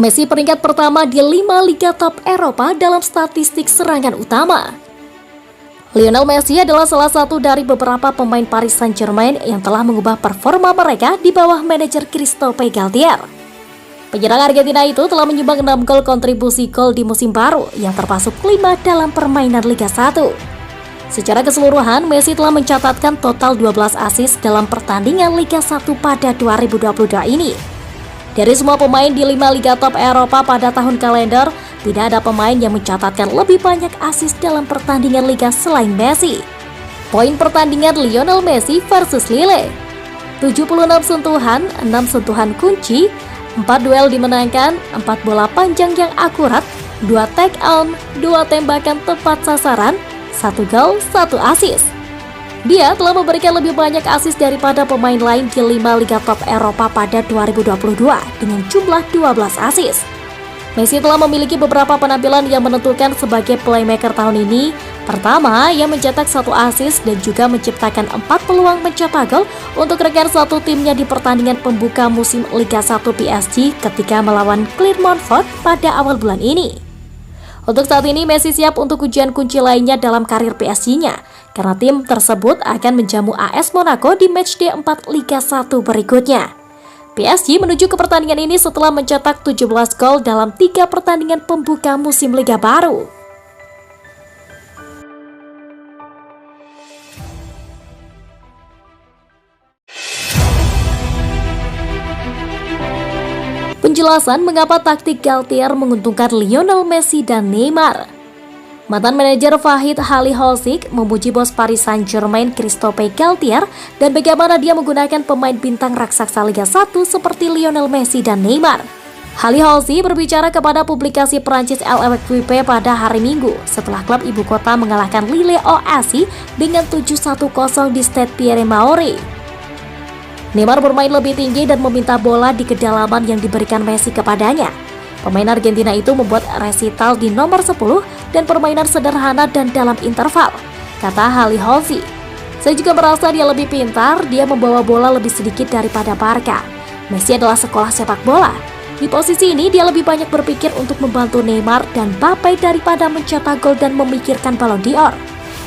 Messi peringkat pertama di 5 liga top Eropa dalam statistik serangan utama. Lionel Messi adalah salah satu dari beberapa pemain Paris Saint-Germain yang telah mengubah performa mereka di bawah manajer Christophe Galtier. Penyerang Argentina itu telah menyumbang 6 gol kontribusi gol di musim baru yang termasuk 5 dalam permainan Liga 1. Secara keseluruhan, Messi telah mencatatkan total 12 assist dalam pertandingan Liga 1 pada 2022 ini. Dari semua pemain di 5 liga top Eropa pada tahun kalender, tidak ada pemain yang mencatatkan lebih banyak assist dalam pertandingan liga selain Messi. Poin pertandingan Lionel Messi versus Lille: 76 sentuhan, 6 sentuhan kunci, 4 duel dimenangkan, 4 bola panjang yang akurat, 2 take on, 2 tembakan tepat sasaran, 1 gol, 1 assist. Dia telah memberikan lebih banyak assist daripada pemain lain di 5 liga top Eropa pada 2022 dengan jumlah 12 assist. Messi telah memiliki beberapa penampilan yang menentukan sebagai playmaker tahun ini. Pertama, ia mencetak 1 assist dan juga menciptakan 4 peluang mencetak gol untuk rekan satu timnya di pertandingan pembuka musim Liga 1 PSG ketika melawan Clermont-Foot pada awal bulan ini. Untuk saat ini, Messi siap untuk ujian kunci lainnya dalam karir PSG-nya, karena tim tersebut akan menjamu AS Monaco di matchday 4 Liga 1 berikutnya. PSG menuju ke pertandingan ini setelah mencetak 17 gol dalam 3 pertandingan pembuka musim Liga baru. Penjelasan mengapa taktik Galtier menguntungkan Lionel Messi dan Neymar. Mantan manajer Fahid Halilhodžić memuji bos Paris Saint-Germain Christophe Galtier dan bagaimana dia menggunakan pemain bintang raksasa Liga 1 seperti Lionel Messi dan Neymar. Halilhodžić berbicara kepada publikasi Prancis L'Equipe pada hari Minggu setelah klub ibu kota mengalahkan Lille OAC dengan 7-1 di Stade Pierre-Mauroy. Neymar bermain lebih tinggi dan meminta bola di kedalaman yang diberikan Messi kepadanya. Pemain Argentina itu membuat resital di nomor 10 dan permainan sederhana dan dalam interval, kata Halilhodžić. Saya juga merasa dia lebih pintar, dia membawa bola lebih sedikit daripada Barca. Messi adalah sekolah sepak bola. Di posisi ini dia lebih banyak berpikir untuk membantu Neymar dan Mbappe daripada mencetak gol dan memikirkan Ballon d'Or.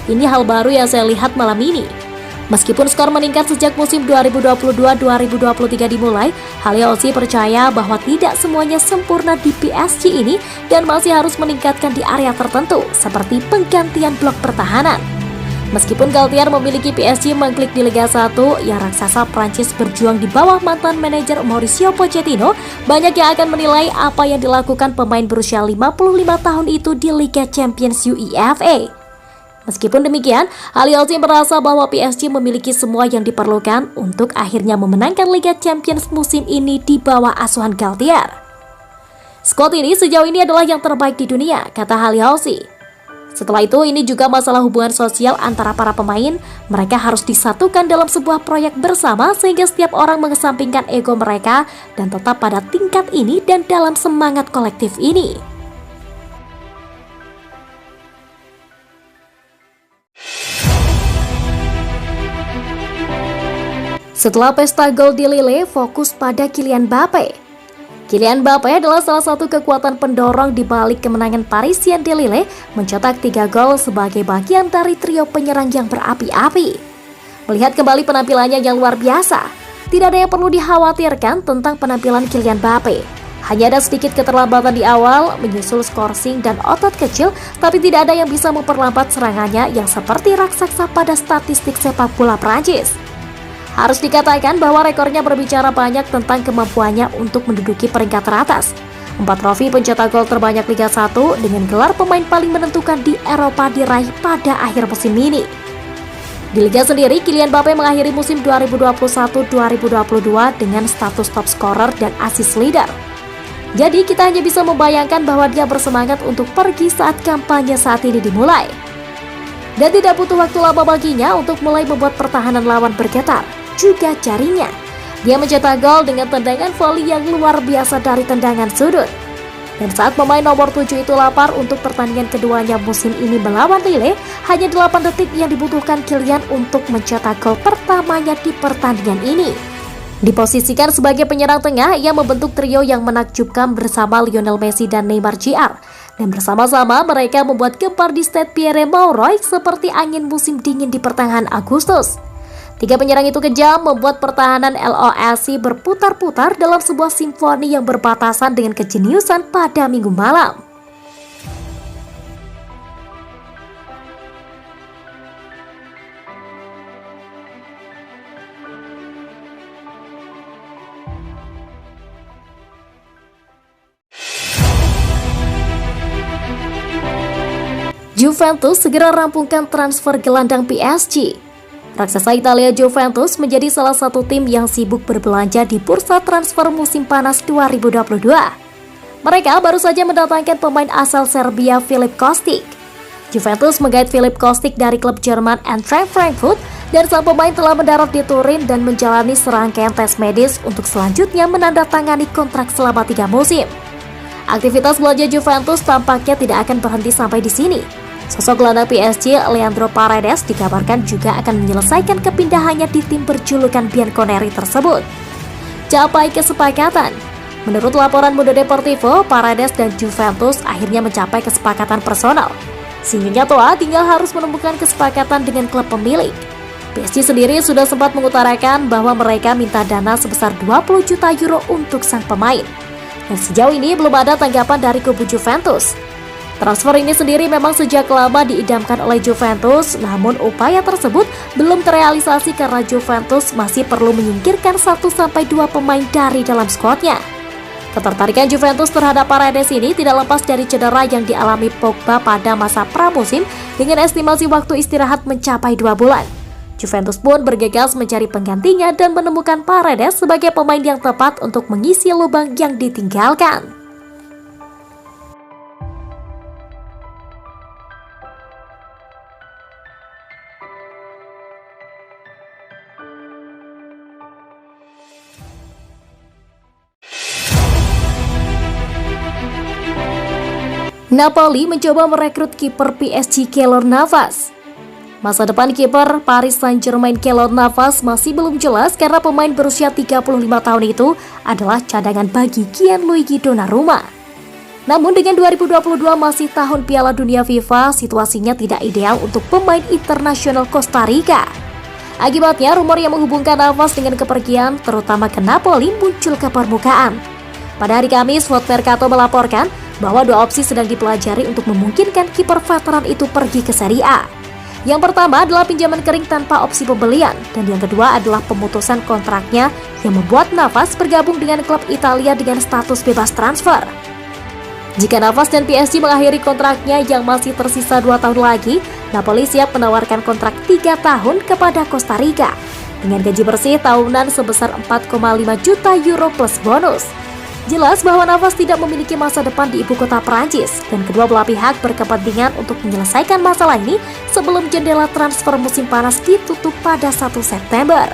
Ini hal baru yang saya lihat malam ini. Meskipun skor meningkat sejak musim 2022-2023 dimulai, Halilhodžić percaya bahwa tidak semuanya sempurna di PSG ini dan masih harus meningkatkan di area tertentu, seperti penggantian blok pertahanan. Meskipun Galtier memiliki PSG mengklik di Liga 1, yang raksasa Prancis berjuang di bawah mantan manajer Mauricio Pochettino, banyak yang akan menilai apa yang dilakukan pemain berusia 55 tahun itu di Liga Champions UEFA. Meskipun demikian, Halilhodžić merasa bahwa PSG memiliki semua yang diperlukan untuk akhirnya memenangkan Liga Champions musim ini di bawah asuhan Galtier. Skuad ini sejauh ini adalah yang terbaik di dunia, kata Halilhodžić. Setelah itu, ini juga masalah hubungan sosial antara para pemain. Mereka harus disatukan dalam sebuah proyek bersama sehingga setiap orang mengesampingkan ego mereka dan tetap pada tingkat ini dan dalam semangat kolektif ini. Setelah pesta gol di Lille, fokus pada Kylian Mbappe. Kylian Mbappe adalah salah satu kekuatan pendorong di balik kemenangan Parisien di Lille, mencetak 3 gol sebagai bagian dari trio penyerang yang berapi-api. Melihat kembali penampilannya yang luar biasa, tidak ada yang perlu dikhawatirkan tentang penampilan Kylian Mbappe. Hanya ada sedikit keterlambatan di awal, menyusul skorsing dan otot kecil, tapi tidak ada yang bisa memperlambat serangannya yang seperti raksasa pada statistik sepak bola Prancis. Harus dikatakan bahwa rekornya berbicara banyak tentang kemampuannya untuk menduduki peringkat teratas. 4 trofi pencetak gol terbanyak Liga 1 dengan gelar pemain paling menentukan di Eropa diraih pada akhir musim ini. Di Liga sendiri, Kylian Mbappe mengakhiri musim 2021-2022 dengan status top scorer dan assist leader. Jadi kita hanya bisa membayangkan bahwa dia bersemangat untuk pergi saat kampanye saat ini dimulai. Dan tidak butuh waktu lama baginya untuk mulai membuat pertahanan lawan bergetar. Juga jaringnya. Dia mencetak gol dengan tendangan volley yang luar biasa dari tendangan sudut. Dan saat pemain nomor 7 itu lapar untuk pertandingan keduanya musim ini melawan Lille, hanya 8 detik yang dibutuhkan Kylian untuk mencetak gol pertamanya di pertandingan ini. Diposisikan sebagai penyerang tengah, ia membentuk trio yang menakjubkan bersama Lionel Messi dan Neymar Jr. Dan bersama-sama mereka membuat gempar di Stade Pierre-Mauroy seperti angin musim dingin di pertengahan Agustus. 3 penyerang itu kejam membuat pertahanan LOSC berputar-putar dalam sebuah simfoni yang berbatasan dengan kejeniusan pada Minggu malam. Juventus segera rampungkan transfer gelandang PSG. Raksasa Italia Juventus menjadi salah satu tim yang sibuk berbelanja di bursa transfer musim panas 2022. Mereka baru saja mendatangkan pemain asal Serbia Filip Kostic. Juventus menggait Filip Kostic dari klub Jerman Eintracht Frankfurt dan sang pemain telah mendarat di Turin dan menjalani serangkaian tes medis untuk selanjutnya menandatangani kontrak selama 3 musim. Aktivitas belanja Juventus tampaknya tidak akan berhenti sampai di sini. Sosok gelandang PSG Leandro Paredes dikabarkan juga akan menyelesaikan kepindahannya di tim berjulukan Bianconeri tersebut. Capai kesepakatan. Menurut laporan Mundo Deportivo, Paredes dan Juventus akhirnya mencapai kesepakatan personal. Sinyonya Toa tinggal harus menemukan kesepakatan dengan klub pemilik. PSG sendiri sudah sempat mengutarakan bahwa mereka minta dana sebesar 20 juta euro untuk sang pemain. Dan sejauh ini belum ada tanggapan dari kubu Juventus. Transfer ini sendiri memang sejak lama diidamkan oleh Juventus, namun upaya tersebut belum terrealisasi karena Juventus masih perlu menyingkirkan 1-2 pemain dari dalam skuadnya. Ketertarikan Juventus terhadap Paredes ini tidak lepas dari cedera yang dialami Pogba pada masa pramusim dengan estimasi waktu istirahat mencapai 2 bulan. Juventus pun bergegas mencari penggantinya dan menemukan Paredes sebagai pemain yang tepat untuk mengisi lubang yang ditinggalkan. Napoli mencoba merekrut kiper PSG Keylor Navas. Masa depan kiper Paris Saint-Germain Keylor Navas masih belum jelas karena pemain berusia 35 tahun itu adalah cadangan bagi Gianluigi Donnarumma. Namun dengan 2022 masih tahun Piala Dunia FIFA, situasinya tidak ideal untuk pemain internasional Costa Rica. Akibatnya rumor yang menghubungkan Navas dengan kepergian terutama ke Napoli muncul ke permukaan. Pada hari Kamis, Foot Mercato melaporkan bahwa 2 opsi sedang dipelajari untuk memungkinkan kiper veteran itu pergi ke Serie A. Yang pertama adalah pinjaman kering tanpa opsi pembelian, dan yang kedua adalah pemutusan kontraknya yang membuat Navas bergabung dengan klub Italia dengan status bebas transfer. Jika Navas dan PSG mengakhiri kontraknya yang masih tersisa 2 tahun lagi, Napoli siap menawarkan kontrak 3 tahun kepada Costa Rica dengan gaji bersih tahunan sebesar 4,5 juta euro plus bonus. Jelas bahwa Navas tidak memiliki masa depan di ibu kota Perancis dan kedua belah pihak berkepentingan untuk menyelesaikan masalah ini sebelum jendela transfer musim panas ditutup pada 1 September.